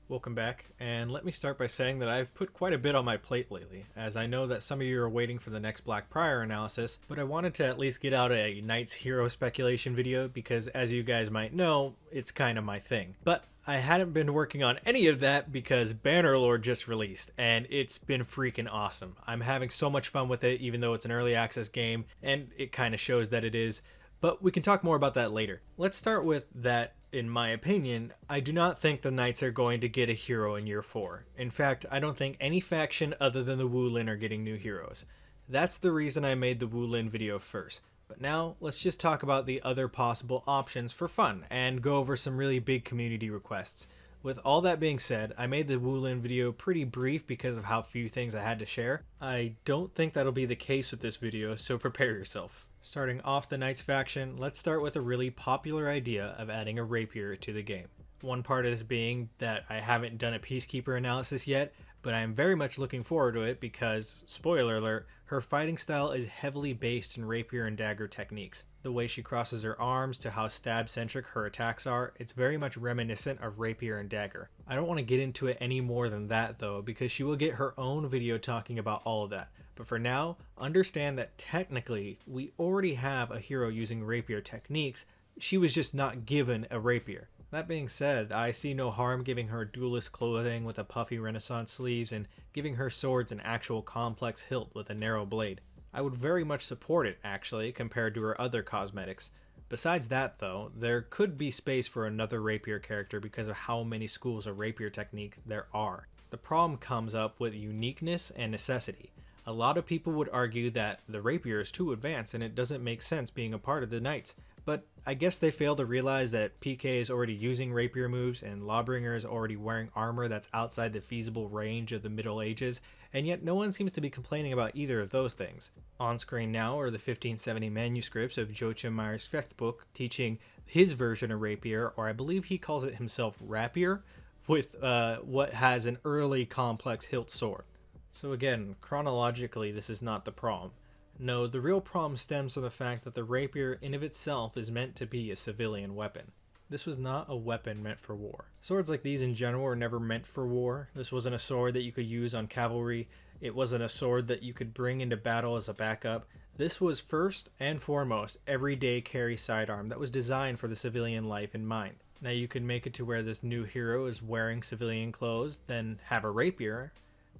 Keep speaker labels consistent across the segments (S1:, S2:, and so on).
S1: Welcome back, and let me start by saying that I've put quite a bit on my plate lately, as I know that some of you are waiting for the next Black Prior analysis, but I wanted to at least get out a Knight's Hero speculation video because, as you guys might know, it's kind of my thing. But I hadn't been working on any of that because Bannerlord just released, and it's been freaking awesome. I'm having so much fun with it, even though it's an early access game, and it kind of shows that it is. But we can talk more about that later. Let's start with that. In my opinion, I do not think the Knights are going to get a hero in year 4. In fact, I don't think any faction other than the Wulin are getting new heroes. That's the reason I made the Wulin video first. But now, let's just talk about the other possible options for fun, and go over some really big community requests. With all that being said, I made the Wulin video pretty brief because of how few things I had to share. I don't think that'll be the case with this video, so prepare yourself. Starting off the Knights faction, let's start with a really popular idea of adding a Rapier to the game. One part of this being that I haven't done a Peacekeeper analysis yet, but I am very much looking forward to it because, spoiler alert, her fighting style is heavily based in Rapier and dagger techniques. The way she crosses her arms to how stab-centric her attacks are, it's very much reminiscent of Rapier and dagger. I don't want to get into it any more than that though, because she will get her own video talking about all of that. But for now, understand that technically, we already have a hero using Rapier techniques, she was just not given a Rapier. That being said, I see no harm giving her duelist clothing with a puffy Renaissance sleeves and giving her swords an actual complex hilt with a narrow blade. I would very much support it, actually, compared to her other cosmetics. Besides that, though, there could be space for another Rapier character because of how many schools of Rapier technique there are. The problem comes up with uniqueness and necessity. A lot of people would argue that the Rapier is too advanced and it doesn't make sense being a part of the Knights, but I guess they fail to realize that PK is already using Rapier moves and Lawbringer is already wearing armor that's outside the feasible range of the Middle Ages, and yet no one seems to be complaining about either of those things. On screen now are the 1570 manuscripts of Joachim Meyer's Fechtbuch teaching his version of Rapier, or I believe he calls it himself Rapier, with what has an early complex hilt sword. So again, chronologically, this is not the problem. No, the real problem stems from the fact that the Rapier in of itself is meant to be a civilian weapon. This was not a weapon meant for war. Swords like these in general were never meant for war. This wasn't a sword that you could use on cavalry. It wasn't a sword that you could bring into battle as a backup. This was first and foremost everyday carry sidearm that was designed for the civilian life in mind. Now you could make it to where this new hero is wearing civilian clothes, then have a Rapier,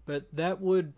S1: but that would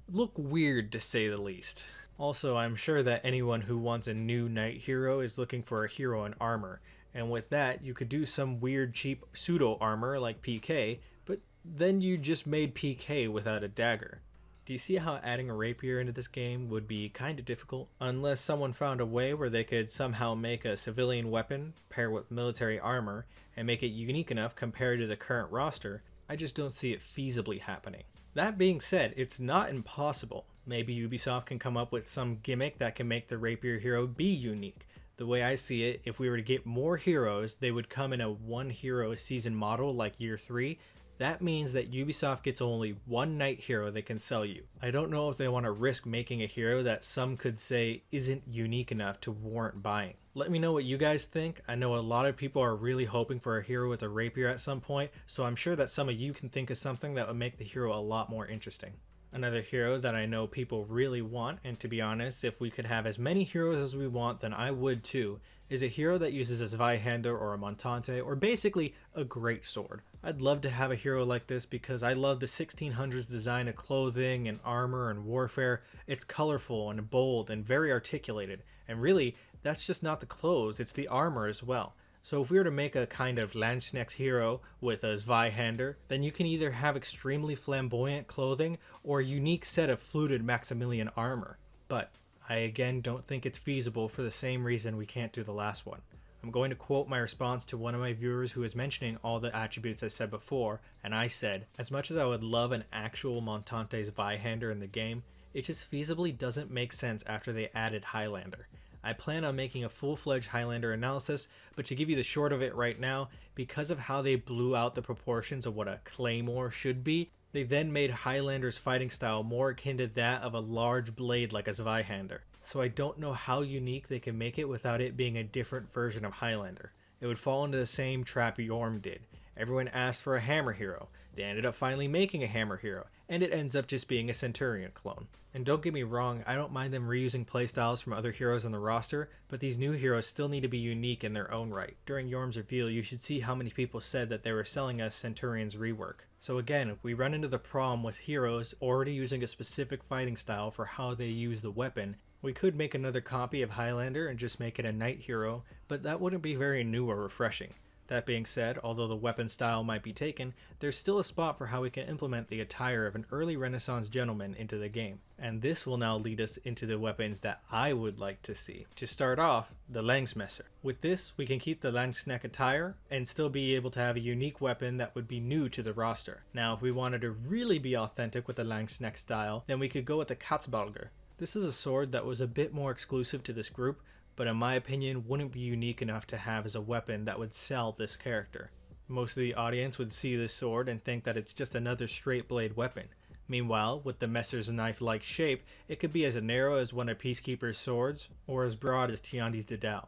S1: look weird to say the least. Also, I'm sure that anyone who wants a new knight hero is looking for a hero in armor, and with that you could do some weird cheap pseudo armor like PK, but then you just made PK without a dagger. Do you see how adding a Rapier into this game would be kinda difficult? Unless someone found a way where they could somehow make a civilian weapon, pair with military armor, and make it unique enough compared to the current roster, I just don't see it feasibly happening. That being said, it's not impossible. Maybe Ubisoft can come up with some gimmick that can make the Rapier hero be unique. The way I see it, if we were to get more heroes, they would come in a one hero season model like year 3. That means that Ubisoft gets only one knight hero they can sell you. I don't know if they want to risk making a hero that some could say isn't unique enough to warrant buying. Let me know what you guys think. I know a lot of people are really hoping for a hero with a Rapier at some point, so I'm sure that some of you can think of something that would make the hero a lot more interesting. Another hero that I know people really want, and to be honest, if we could have as many heroes as we want, then I would too, is a hero that uses a Zweihander or a Montante, or basically a Greatsword. I'd love to have a hero like this because I love the 1600s design of clothing and armor and warfare. It's colorful and bold and very articulated, and really, that's just not the clothes, it's the armor as well. So if we were to make a kind of Landsknecht hero with a Zweihander, then you can either have extremely flamboyant clothing or a unique set of fluted Maximilian armor. But I again don't think it's feasible for the same reason we can't do the last one. I'm going to quote my response to one of my viewers who was mentioning all the attributes I said before, and I said, as much as I would love an actual Montante Zweihander in the game, it just feasibly doesn't make sense after they added Highlander. I plan on making a full-fledged Highlander analysis, but to give you the short of it right now, because of how they blew out the proportions of what a claymore should be, they then made Highlander's fighting style more akin to that of a large blade like a Zweihander. So I don't know how unique they can make it without it being a different version of Highlander. It would fall into the same trap Yorm did. Everyone asked for a hammer hero. They ended up finally making a hammer hero, and it ends up just being a centurion clone. And don't get me wrong, I don't mind them reusing playstyles from other heroes on the roster, but these new heroes still need to be unique in their own right. During Yorm's reveal, you should see how many people said that they were selling us Centurion's rework. So again, we run into the problem with heroes already using a specific fighting style for how they use the weapon. We could make another copy of Highlander and just make it a knight hero, but that wouldn't be very new or refreshing. That being said, although the weapon style might be taken, there's still a spot for how we can implement the attire of an early Renaissance gentleman into the game. And this will now lead us into the weapons that I would like to see. To start off, the Langsmesser. With this, we can keep the Langsneck attire and still be able to have a unique weapon that would be new to the roster. Now, if we wanted to really be authentic with the Langsneck style, then we could go with the Katzbalger. This is a sword that was a bit more exclusive to this group, but in my opinion wouldn't be unique enough to have as a weapon that would sell this character. Most of the audience would see this sword and think that it's just another straight blade weapon. Meanwhile, with the Messer's knife-like shape, it could be as narrow as one of Peacekeeper's swords, or as broad as Tiandi's Dedao.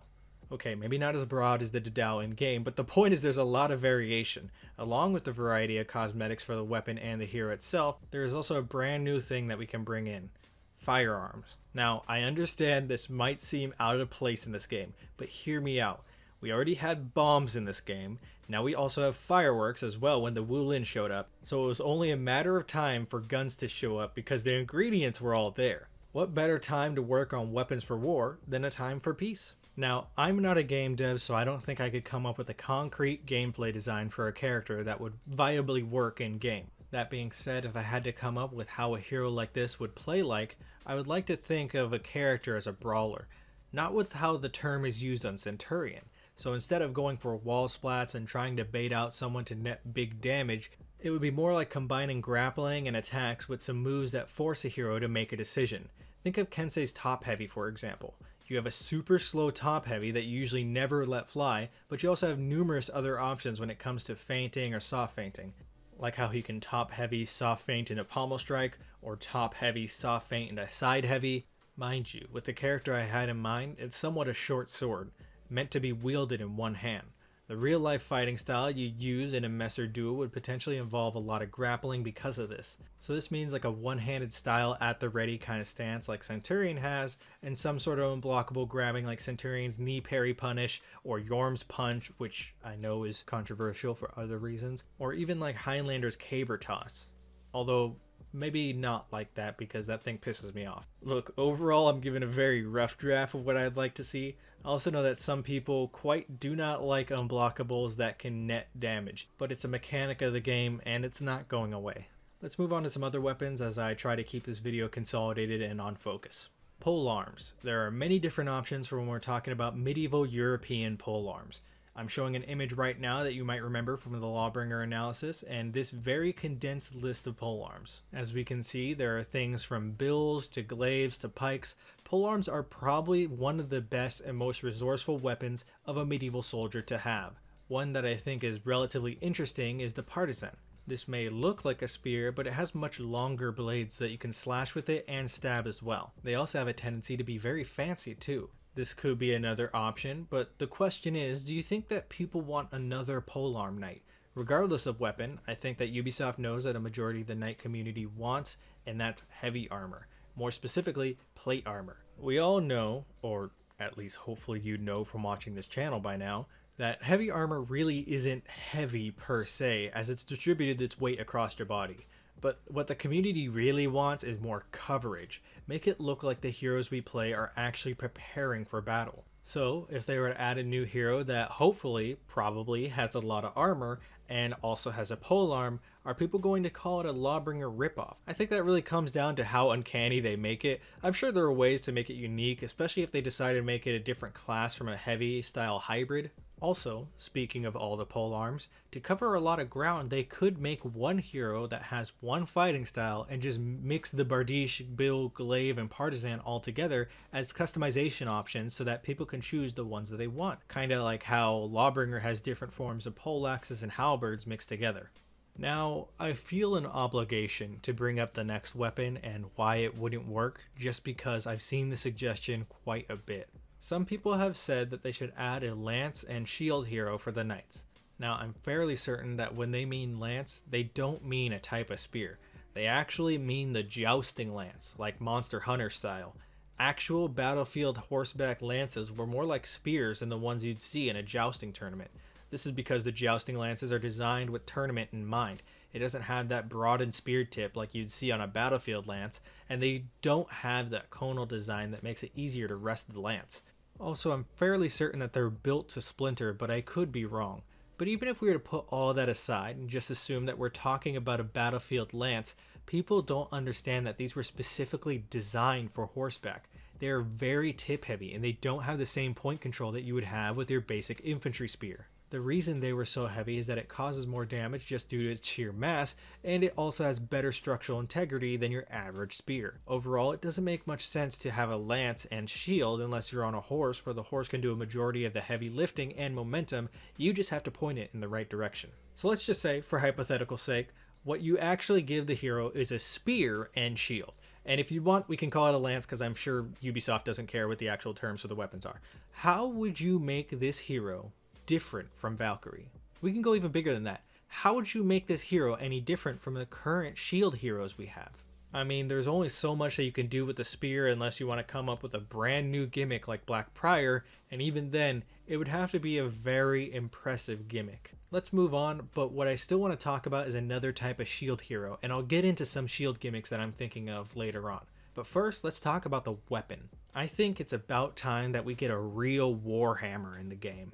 S1: Okay, maybe not as broad as the Dedao in-game, but the point is there's a lot of variation. Along with the variety of cosmetics for the weapon and the hero itself, there is also a brand new thing that we can bring in. Firearms. Now, I understand this might seem out of place in this game, but hear me out. We already had bombs in this game, now we also have fireworks as well when the Wulin showed up, so it was only a matter of time for guns to show up because the ingredients were all there. What better time to work on weapons for war than a time for peace? Now, I'm not a game dev, so I don't think I could come up with a concrete gameplay design for a character that would viably work in game. That being said, if I had to come up with how a hero like this would play like, I would like to think of a character as a brawler, not with how the term is used on Centurion. So instead of going for wall splats and trying to bait out someone to net big damage, it would be more like combining grappling and attacks with some moves that force a hero to make a decision. Think of Kensei's top heavy, for example. You have a super slow top heavy that you usually never let fly, but you also have numerous other options when it comes to feinting or soft feinting. Like how he can top heavy soft feint in a pommel strike, or top heavy soft feint in a side heavy. Mind you, with the character I had in mind, it's somewhat a short sword, meant to be wielded in one hand. The real life fighting style you'd use in a Messer duel would potentially involve a lot of grappling because of this. So this means like a one-handed style at the ready kind of stance like Centurion has, and some sort of unblockable grabbing like Centurion's knee parry punish, or Yorm's punch, which I know is controversial for other reasons, or even like Highlander's caber toss. Although maybe not like that because that thing pisses me off. Look, overall I'm giving a very rough draft of what I'd like to see. I also know that some people quite do not like unblockables that can net damage, but it's a mechanic of the game and it's not going away. Let's move on to some other weapons as I try to keep this video consolidated and on focus. Polearms. There are many different options for when we're talking about medieval European polearms. I'm showing an image right now that you might remember from the Lawbringer analysis, and this very condensed list of polearms. As we can see, there are things from bills to glaives to pikes. Polearms are probably one of the best and most resourceful weapons of a medieval soldier to have. One that I think is relatively interesting is the partisan. This may look like a spear, but it has much longer blades that you can slash with it and stab as well. They also have a tendency to be very fancy too. This could be another option, but the question is, do you think that people want another polearm knight? Regardless of weapon, I think that Ubisoft knows that a majority of the knight community wants, and that's heavy armor. More specifically, plate armor. We all know, or at least hopefully you know from watching this channel by now, that heavy armor really isn't heavy per se, as it's distributed its weight across your body. But what the community really wants is more coverage. Make it look like the heroes we play are actually preparing for battle. So if they were to add a new hero that hopefully, probably, has a lot of armor and also has a polearm, are people going to call it a Lawbringer ripoff? I think that really comes down to how uncanny they make it. I'm sure there are ways to make it unique, especially if they decide to make it a different class from a heavy style hybrid. Also, speaking of all the polearms, to cover a lot of ground, they could make one hero that has one fighting style and just mix the Bardiche, Bill, Glaive, and Partisan all together as customization options so that people can choose the ones that they want. Kinda like how Lawbringer has different forms of poleaxes and halberds mixed together. Now, I feel an obligation to bring up the next weapon and why it wouldn't work, just because I've seen the suggestion quite a bit. Some people have said that they should add a lance and shield hero for the knights. Now, I'm fairly certain that when they mean lance, they don't mean a type of spear. They actually mean the jousting lance, like Monster Hunter style. Actual battlefield horseback lances were more like spears than the ones you'd see in a jousting tournament. This is because the jousting lances are designed with tournament in mind. It doesn't have that broadened spear tip like you'd see on a battlefield lance, and they don't have that conal design that makes it easier to wrest the lance. Also, I'm fairly certain that they're built to splinter, but I could be wrong. But even if we were to put all that aside and just assume that we're talking about a battlefield lance, people don't understand that these were specifically designed for horseback. They are very tip heavy and they don't have the same point control that you would have with your basic infantry spear. The reason they were so heavy is that it causes more damage just due to its sheer mass, and it also has better structural integrity than your average spear. Overall, it doesn't make much sense to have a lance and shield unless you're on a horse where the horse can do a majority of the heavy lifting and momentum. You just have to point it in the right direction. So let's just say, for hypothetical sake, what you actually give the hero is a spear and shield. And if you want, we can call it a lance because I'm sure Ubisoft doesn't care what the actual terms for the weapons are. How would you make this hero different from Valkyrie? We can go even bigger than that. How would you make this hero any different from the current shield heroes we have? I mean, there's only so much that you can do with the spear unless you want to come up with a brand new gimmick like Black Prior, and even then, it would have to be a very impressive gimmick. Let's move on, but what I still want to talk about is another type of shield hero, and I'll get into some shield gimmicks that I'm thinking of later on. But first, let's talk about the weapon. I think it's about time that we get a real Warhammer in the game.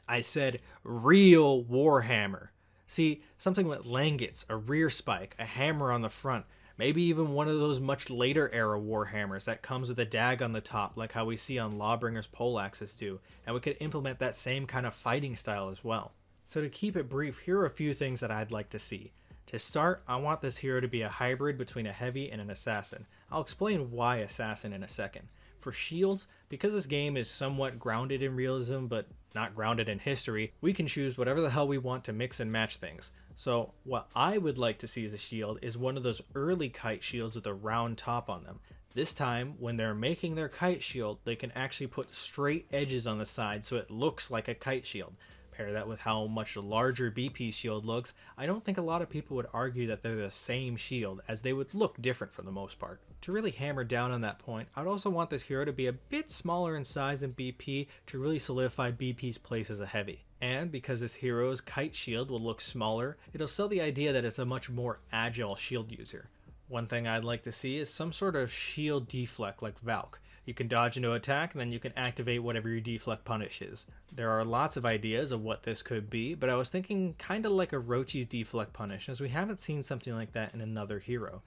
S1: I said real Warhammer. See, something with languets, a rear spike, a hammer on the front, maybe even one of those much later era Warhammers that comes with a dag on the top like how we see on Lawbringer's poleaxes do, and we could implement that same kind of fighting style as well. So to keep it brief, here are a few things that I'd like to see. To start, I want this hero to be a hybrid between a heavy and an assassin. I'll explain why assassin in a second. For shields, because this game is somewhat grounded in realism but not grounded in history, we can choose whatever the hell we want to mix and match things. So what I would like to see as a shield is one of those early kite shields with a round top on them. This time, when they're making their kite shield, they can actually put straight edges on the side so it looks like a kite shield. Pair that with how much larger BP's shield looks, I don't think a lot of people would argue that they're the same shield, as they would look different for the most part. To really hammer down on that point, I'd also want this hero to be a bit smaller in size than BP to really solidify BP's place as a heavy. And because this hero's kite shield will look smaller, it'll sell the idea that it's a much more agile shield user. One thing I'd like to see is some sort of shield deflect like Valk. You can dodge into attack, and then you can activate whatever your deflect punish is. There are lots of ideas of what this could be, but I was thinking kind of like a Rochi's deflect punish, as we haven't seen something like that in another hero.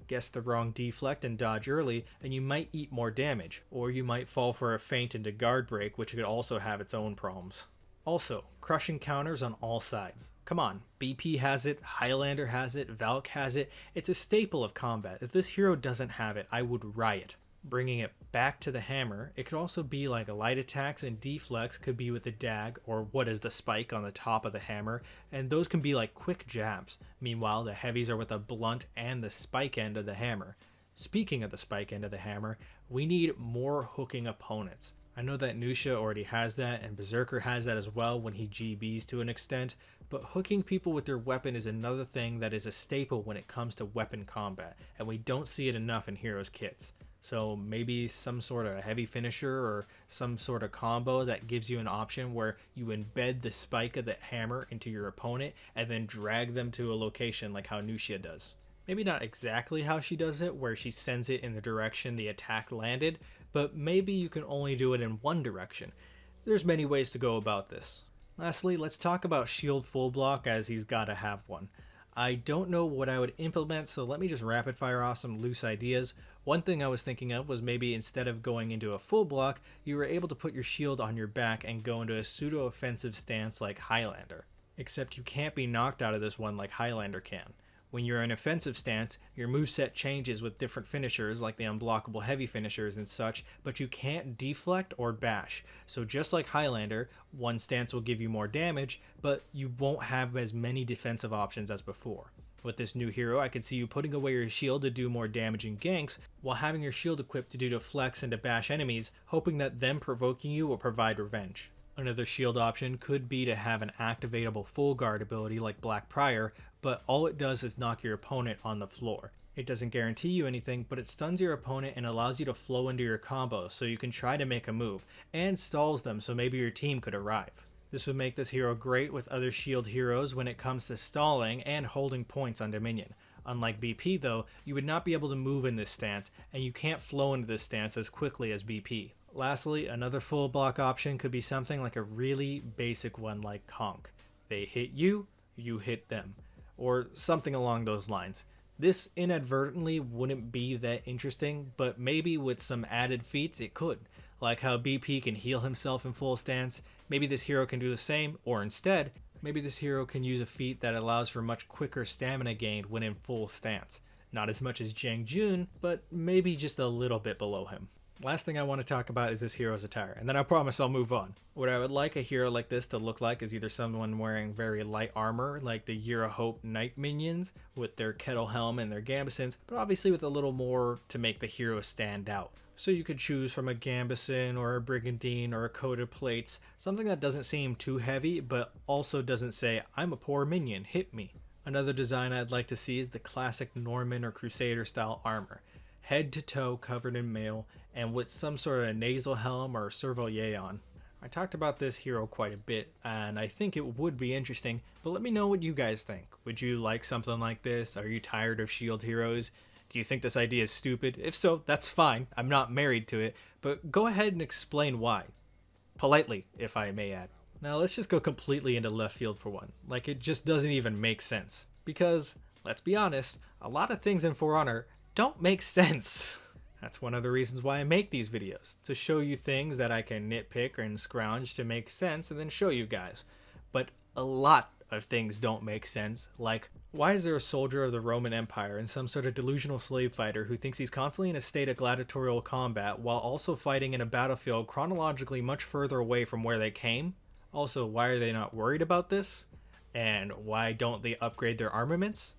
S1: Guess the wrong deflect and dodge early, and you might eat more damage, or you might fall for a feint into guard break, which could also have its own problems. Also, crushing counters on all sides. Come on, BP has it, Highlander has it, Valk has it. It's a staple of combat. If this hero doesn't have it, I would riot. Bringing it back to the hammer, it could also be like light attacks, and deflects could be with the dag, or what is the spike on the top of the hammer, and those can be like quick jabs. Meanwhile, the heavies are with the blunt and the spike end of the hammer. Speaking of the spike end of the hammer, we need more hooking opponents. I know that Nusha already has that, and Berserker has that as well when he GBs to an extent, but hooking people with their weapon is another thing that is a staple when it comes to weapon combat, and we don't see it enough in heroes' kits. So maybe some sort of heavy finisher or some sort of combo that gives you an option where you embed the spike of the hammer into your opponent and then drag them to a location like how Nusha does. Maybe not exactly how she does it, where she sends it in the direction the attack landed, but maybe you can only do it in one direction. There's many ways to go about this. Lastly, let's talk about shield full block, as he's gotta have one. I don't know what I would implement, so let me just rapid fire off some loose ideas. One thing I was thinking of was maybe instead of going into a full block, you were able to put your shield on your back and go into a pseudo-offensive stance like Highlander. Except you can't be knocked out of this one like Highlander can. When you're in offensive stance, your moveset changes with different finishers like the unblockable heavy finishers and such, but you can't deflect or bash. So just like Highlander, one stance will give you more damage, but you won't have as many defensive options as before. With this new hero, I could see you putting away your shield to do more damage in ganks, while having your shield equipped to do to flex and to bash enemies, hoping that them provoking you will provide revenge. Another shield option could be to have an activatable full guard ability like Black Prior, but all it does is knock your opponent on the floor. It doesn't guarantee you anything, but it stuns your opponent and allows you to flow into your combo so you can try to make a move, and stalls them so maybe your team could arrive. This would make this hero great with other shield heroes when it comes to stalling and holding points on Dominion. Unlike BP though, you would not be able to move in this stance, and you can't flow into this stance as quickly as BP. Lastly, another full block option could be something like a really basic one like Conk. They hit you, you hit them, or something along those lines. This inadvertently wouldn't be that interesting, but maybe with some added feats it could. Like how BP can heal himself in full stance, maybe this hero can do the same, or instead, maybe this hero can use a feat that allows for much quicker stamina gain when in full stance. Not as much as Jang Jun, but maybe just a little bit below him. Last thing I want to talk about is this hero's attire, and then I promise I'll move on. What I would like a hero like this to look like is either someone wearing very light armor, like the Year of Hope Knight minions, with their kettle helm and their gambesons, but obviously with a little more to make the hero stand out. So you could choose from a gambeson or a brigandine or a coated plates, something that doesn't seem too heavy, but also doesn't say, I'm a poor minion, hit me. Another design I'd like to see is the classic Norman or Crusader style armor. Head to toe covered in mail, and with some sort of nasal helm or servolier on. I talked about this hero quite a bit, and I think it would be interesting, but let me know what you guys think. Would you like something like this? Are you tired of shield heroes? Do you think this idea is stupid? If so, that's fine. I'm not married to it, but go ahead and explain why. Politely, if I may add. Now let's just go completely into left field for one. Like, it just doesn't even make sense. Because, let's be honest, a lot of things in For Honor don't make sense. That's one of the reasons why I make these videos, to show you things that I can nitpick and scrounge to make sense and then show you guys. But a lot of things don't make sense, like, why is there a soldier of the Roman Empire and some sort of delusional slave fighter who thinks he's constantly in a state of gladiatorial combat while also fighting in a battlefield chronologically much further away from where they came? Also, why are they not worried about this? And why don't they upgrade their armaments?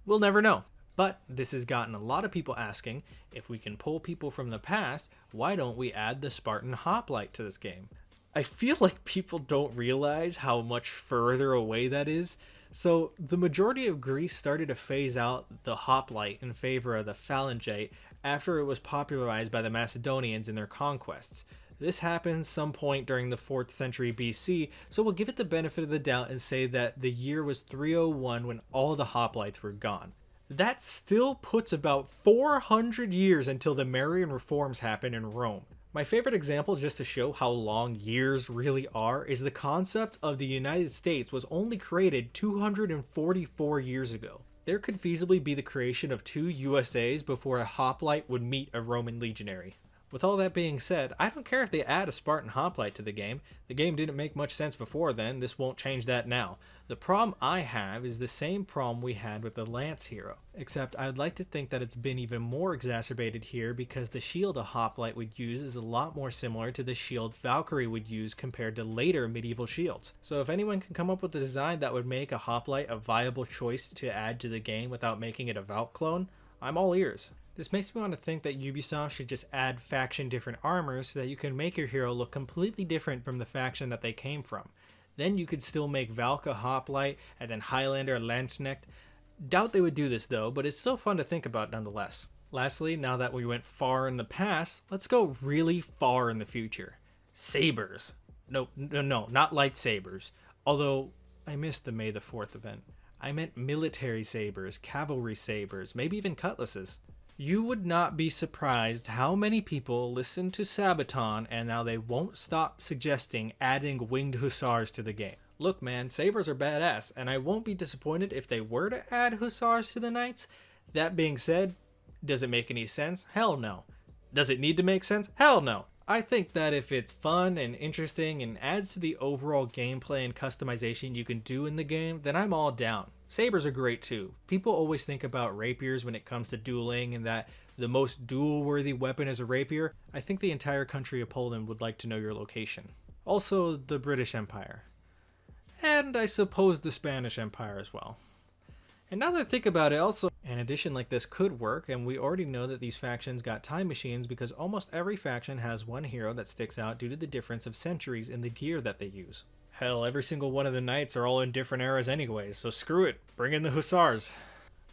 S1: We'll never know. But this has gotten a lot of people asking, if we can pull people from the past, why don't we add the Spartan hoplite to this game? I feel like people don't realize how much further away that is. So the majority of Greece started to phase out the hoplite in favor of the phalangite after it was popularized by the Macedonians in their conquests. This happened some point during the 4th century BC, so we'll give it the benefit of the doubt and say that the year was 301 when all the hoplites were gone. That still puts about 400 years until the Marian reforms happen in Rome. My favorite example, just to show how long years really are, is the concept of the United States was only created 244 years ago. There could feasibly be the creation of 2 USAs before a hoplite would meet a Roman legionary. With all that being said, I don't care if they add a Spartan hoplite to the game. The game didn't make much sense before then, this won't change that now. The problem I have is the same problem we had with the Lance hero, except I'd like to think that it's been even more exacerbated here because the shield a hoplite would use is a lot more similar to the shield Valkyrie would use compared to later medieval shields. So if anyone can come up with a design that would make a hoplite a viable choice to add to the game without making it a Valk clone, I'm all ears. This makes me want to think that Ubisoft should just add faction different armors so that you can make your hero look completely different from the faction that they came from. Then you could still make Valk a hoplite and then Highlander a Landsknecht. Doubt they would do this though, but it's still fun to think about nonetheless. Lastly, now that we went far in the past, let's go really far in the future. Sabers. No, not lightsabers. Although, I missed the May the 4th event. I meant military sabers, cavalry sabers, maybe even cutlasses. You would not be surprised how many people listen to Sabaton and now they won't stop suggesting adding winged hussars to the game. Look man, sabers are badass, and I won't be disappointed if they were to add hussars to the knights. That being said, does it make any sense? Hell no. Does it need to make sense? Hell no. I think that if it's fun and interesting and adds to the overall gameplay and customization you can do in the game, then I'm all down. Sabers are great too. People always think about rapiers when it comes to dueling and that the most duel-worthy weapon is a rapier. I think the entire country of Poland would like to know your location. Also, the British Empire. And I suppose the Spanish Empire as well. And now that I think about it, also, An addition like this could work, and we already know that these factions got time machines because almost every faction has one hero that sticks out due to the difference of centuries in the gear that they use. Hell, every single one of the knights are all in different eras anyways, so screw it, bring in the hussars.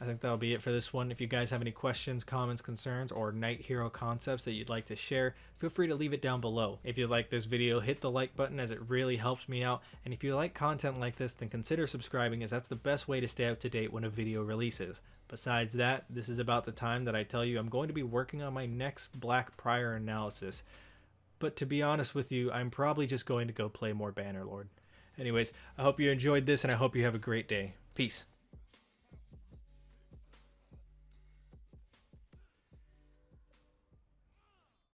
S1: I think that'll be it for this one. If you guys have any questions, comments, concerns, or knight hero concepts that you'd like to share, feel free to leave it down below. If you like this video, hit the like button as it really helps me out, and if you like content like this, then consider subscribing as that's the best way to stay up to date when a video releases. Besides that, this is about the time that I tell you I'm going to be working on my next Black Prior analysis. But to be honest with you, I'm probably just going to go play more Bannerlord. Anyways, I hope you enjoyed this, and I hope you have a great day. Peace.